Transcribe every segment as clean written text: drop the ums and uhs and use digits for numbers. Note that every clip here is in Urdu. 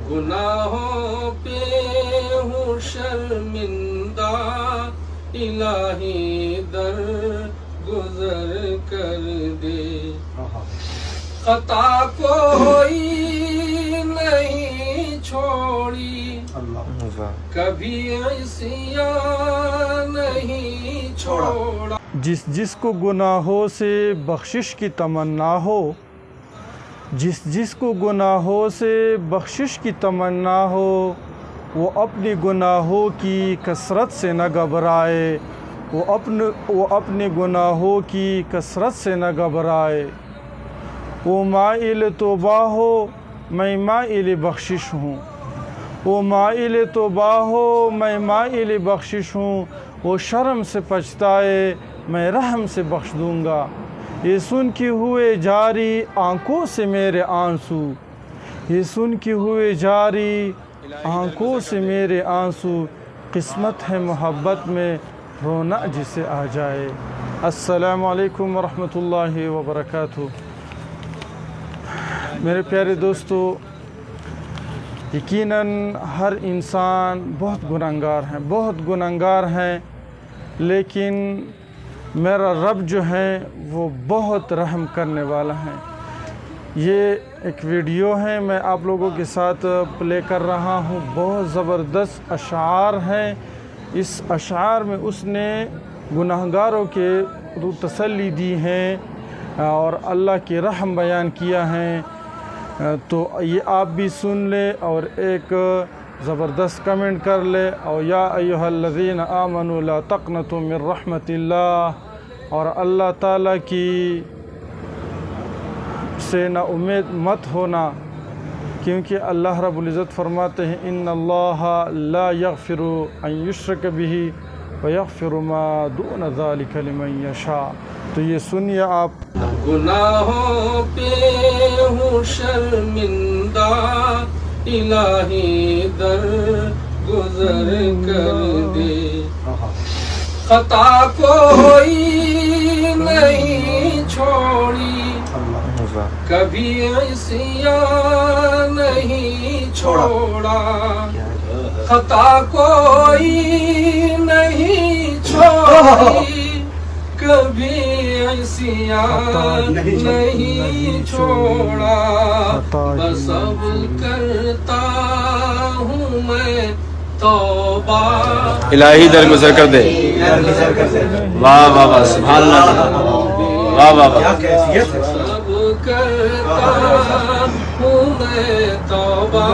گناہوں پہ ہوں شرمندہ، الہی در گزر کر دے، خطا کوئی نہیں چھوڑی، کبھی عصیان نہیں چھوڑا۔ جس جس کو گناہوں سے بخشش کی تمنا ہو، جس جس کو گناہوں سے بخشش کی تمنا ہو، وہ اپنے گناہوں کی کثرت سے نہ گھبرائے، وہ اپنے گناہوں کی کثرت سے نہ گھبرائے۔ وہ مائل توبہ ہو، میں مائل بخشش ہوں، وہ مائل توبہ ہو، میں مائل بخشش ہوں۔ وہ شرم سے پچھتائے، میں رحم سے بخش دوں گا۔ یہ سن کے ہوئے جاری آنکھوں سے میرے آنسو، یہ سن کے ہوئے جاری آنکھوں سے میرے آنسو۔ قسمت ہے محبت میں رونا جسے آ جائے۔ السلام علیکم ورحمۃ اللہ وبرکاتہ۔ میرے پیارے دوستو، یقیناً ہر انسان بہت گنہگار ہیں، لیکن میرا رب جو ہے وہ بہت رحم کرنے والا ہے۔ یہ ایک ویڈیو ہے، میں آپ لوگوں کے ساتھ پلے کر رہا ہوں۔ بہت زبردست اشعار ہیں۔ اس اشعار میں اس نے گنہگاروں کے تسلی دی ہے اور اللہ کی رحم بیان کیا ہے، تو یہ آپ بھی سن لے اور ایک زبردست کمنٹ کر لے، اور یا ایھا الذین آمنوا لا تقنطوا من رحمت اللہ، اور اللہ تعالیٰ کی سے نا امید مت ہونا، کیونکہ اللہ رب العزت فرماتے ہیں ان اللہ لا یغفر ان یشرک بہ ویغفر ما دون ذلک لمن یشاء۔ تو یہ سنیے آپ۔ گناہوں پہ ہوں شرمندہ، الہی در گزر کر دے، خطا کوئی نہیں چھوڑی، کبھی عصیان نہیں چھوڑا، خطا کوئی نہیں چھوڑی، کبھی عصیان نہیں چھوڑا، بس اب کرتا ہوں میں توبہ۔ الہی درگزر کر دے۔ واہ واہ واہ، سبحان اللہ، واہ واہ واہ۔ اب کرتا ہوں میں توبہ،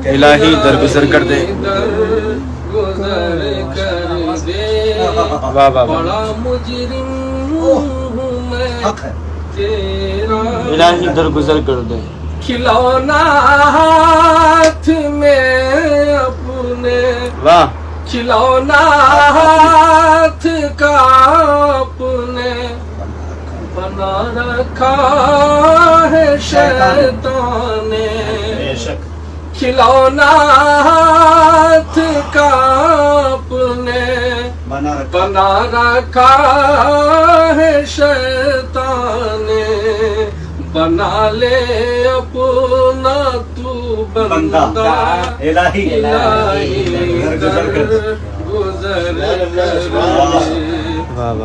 الہی درگزر کر دے۔ درگزر کر دے، واہ واہ واہ۔ بڑا مجرم ہوں میں تیرا، الہی درگزر کر دے۔ کھلونا ہاتھ میں اپنے، واہ، کھلونا ہاتھ کا اپنے بنا رکھا ہے شیطان نے، کھلونا ہاتھ کا اپنے بنا رکھا ہے شیطان نے، بنا لے اپنا تو بندہ، الہی در گزر کر دے،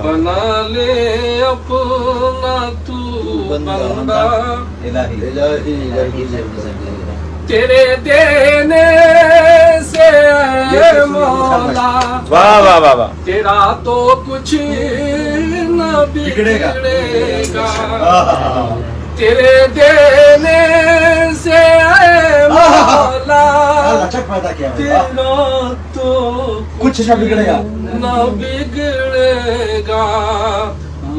بنا لے اپنا تو بندہ، تیرے دینے سے اے مولا، واہ واہ واہ واہ۔ تیرا تو کچھ نہ بگڑے گا، تیرے دینے سے اے مولا، تیرا تو کچھ نہ بگڑے گا،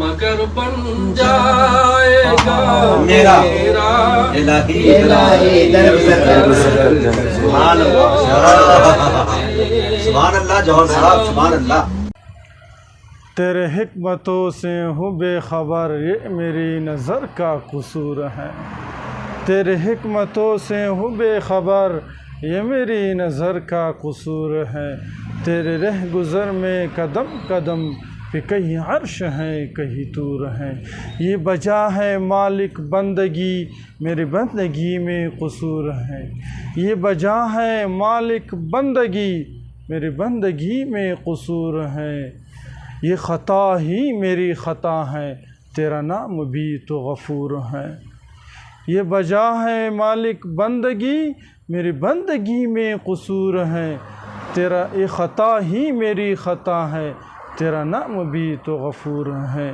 مگر بن جائے گا میرا الہی سبحان اللہ، جوہر صاحب سبحان اللہ۔ تیرے حکمتوں سے ہوں بے خبر، یہ میری نظر کا قصور ہے۔ تیرے حکمتوں سے ہوں بے خبر، یہ میری نظر کا قصور ہے۔ تیرے رہ گزر میں قدم قدم کہ کہیں عرش ہے کہیں طور ہے۔ یہ وجہ ہے مالک بندگی، میری بندگی میں قصور ہے۔ یہ وجہ ہے مالک بندگی، میری بندگی میں قصور ہے۔ یہ خطا ہی میری خطا ہے، تیرا نام بھی تو غفور ہے۔ یہ وجہ ہے مالک بندگی، میری بندگی میں قصور ہے۔ تیرا یہ خطا ہی میری خطا ہے، تیرا نام بھی تو غفور ہے۔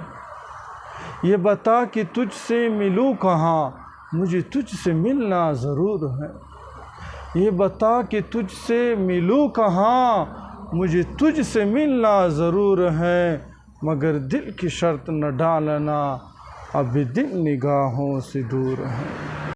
یہ بتا کہ تجھ سے ملوں کہاں، مجھے تجھ سے ملنا ضرور ہے۔ یہ بتا کہ تجھ سے ملوں کہاں، مجھے تجھ سے ملنا ضرور ہے۔ مگر دل کی شرط نہ ڈالنا، اب دل نگاہوں سے دور ہے۔